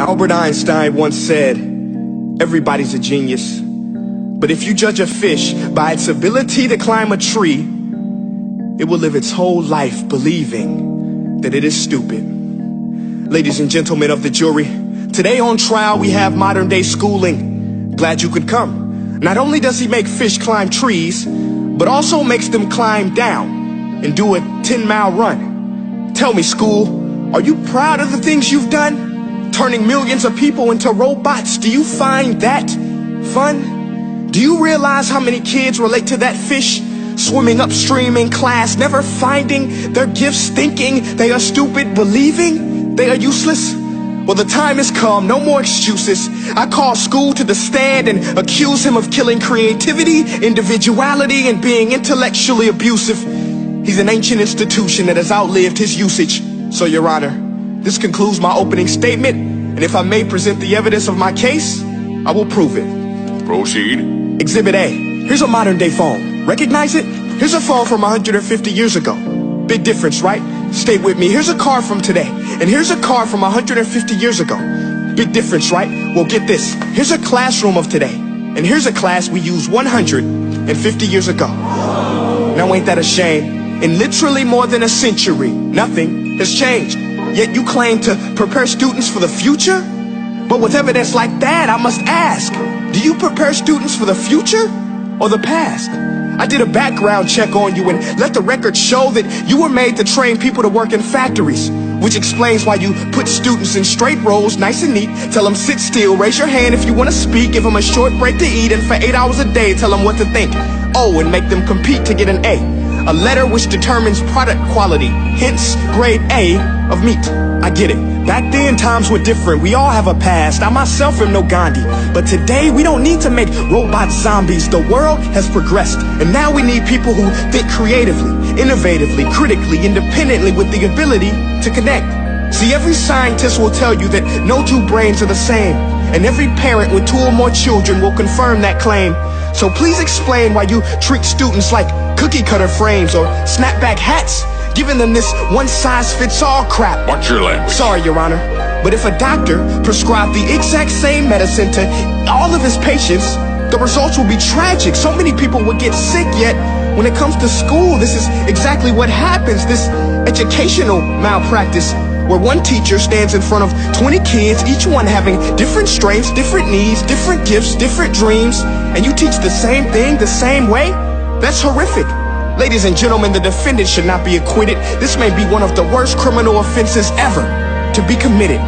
Albert Einstein once said, everybody's a genius. But if you judge a fish by its ability to climb a tree, it will live its whole life believing that it is stupid. Ladies and gentlemen of the jury, today on trial we have modern day schooling. Glad you could come. Not only does he make fish climb trees, but also makes them climb down and do a 10-mile run. Tell me, school, are you proud of the things you've done? Turning millions of people into robots, do you find that fun? Do you realize how many kids relate to that fish? Swimming upstream in class, never finding their gifts, thinking they are stupid, believing they are useless? Well, the time has come, no more excuses. I call school to the stand and accuse him of killing creativity, individuality, and being intellectually abusive. He's an ancient institution that has outlived his usage. So, Your Honor, this concludes my opening statement, and if I may present the evidence of my case, I will prove it. Proceed. Exhibit A. Here's a modern day phone. Recognize it? Here's a phone from 150 years ago. Big difference, right? Stay with me. Here's a car from today, and here's a car from 150 years ago. Big difference, right? Well, get this. Here's a classroom of today, and here's a class we used 150 years ago. Now ain't that a shame? In literally more than a century, nothing has changed. Yet you claim to prepare students for the future? But with evidence like that, I must ask, do you prepare students for the future or the past? I did a background check on you and let the record show that you were made to train people to work in factories, which explains why you put students in straight rows, nice and neat, tell them sit still, raise your hand if you want to speak, give them a short break to eat, and for 8 hours a day, tell them what to think. Oh, and make them compete to get an A letter which determines product quality, hence grade A of meat. I get it. Back then, times were different. We all have a past. I myself am no Gandhi. But today, we don't need to make robots zombies. The world has progressed. And now we need people who think creatively, innovatively, critically, independently, with the ability to connect. See, every scientist will tell you that no two brains are the same. And every parent with 2 or more children will confirm that claim. So please explain why you treat students like cookie cutter frames or snapback hats, giving them this one-size-fits-all crap. Watch your language. Sorry, Your Honor, but if a doctor prescribed the exact same medicine to all of his patients, the results will be tragic. So many people would get sick, yet when it comes to school, this is exactly what happens. This educational malpractice, where one teacher stands in front of 20 kids, each one having different strengths, different needs, different gifts, different dreams, and you teach the same thing the same way? That's horrific. Ladies and gentlemen, the defendant should not be acquitted. This may be one of the worst criminal offenses ever to be committed.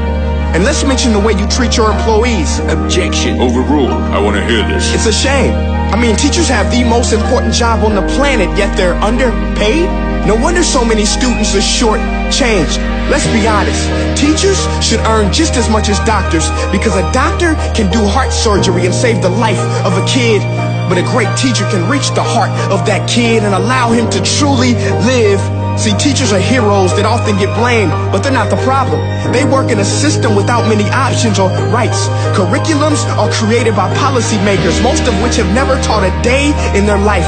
And let's mention the way you treat your employees. Objection. Overruled. I want to hear this. It's a shame. I mean, teachers have the most important job on the planet, yet they're underpaid? No wonder so many students are short-changed. Let's be honest. Teachers should earn just as much as doctors, because a doctor can do heart surgery and save the life of a kid. But a great teacher can reach the heart of that kid and allow him to truly live. See, teachers are heroes that often get blamed, but they're not the problem. They work in a system without many options or rights. Curriculums are created by policymakers, most of which have never taught a day in their life.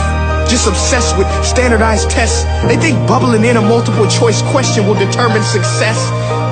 Just obsessed with standardized tests. They think bubbling in a multiple choice question will determine success.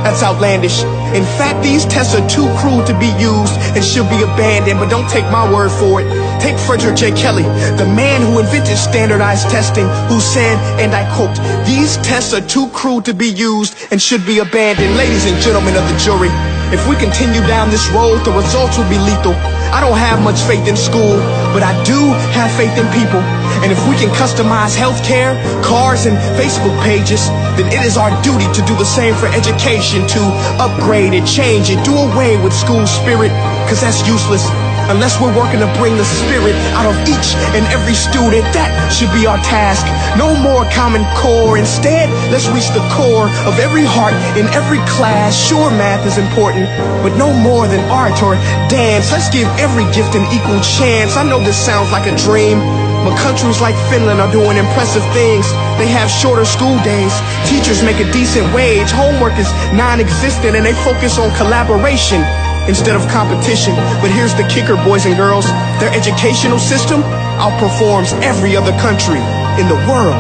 That's outlandish. In fact, these tests are too cruel to be used and should be abandoned, but don't take my word for it. Take Frederick J. Kelly, the man who invented standardized testing, who said, and I quote, "These tests are too cruel to be used and should be abandoned." Ladies and gentlemen of the jury, if we continue down this road, the results will be lethal. I don't have much faith in school, but I do have faith in people. And if we can customize healthcare, cars, and Facebook pages, then it is our duty to do the same for education, to upgrade it, change it, do away with school spirit, because that's useless. Unless we're working to bring the spirit out of each and every student, that should be our task. No more Common Core. Instead, let's reach the core of every heart in every class. Sure, math is important, but no more than art or dance. Let's give every gift an equal chance. I know this sounds like a dream, but countries like Finland are doing impressive things. They have shorter school days, teachers make a decent wage, homework is non-existent, and they focus on collaboration instead of competition. But here's the kicker, boys and girls. Their educational system outperforms every other country in the world.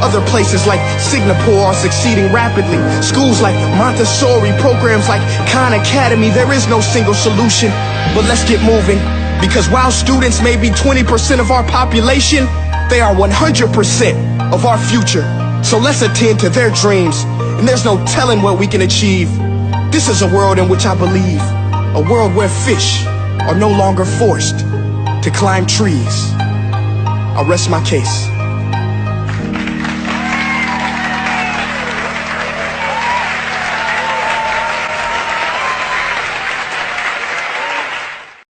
Other places like Singapore are succeeding rapidly. Schools like Montessori, programs like Khan Academy. There is no single solution, but let's get moving. Because while students may be 20% of our population, they are 100% of our future. So let's attend to their dreams, and there's no telling what we can achieve. This is a world in which I believe, a world where fish are no longer forced to climb trees. I'll rest my case.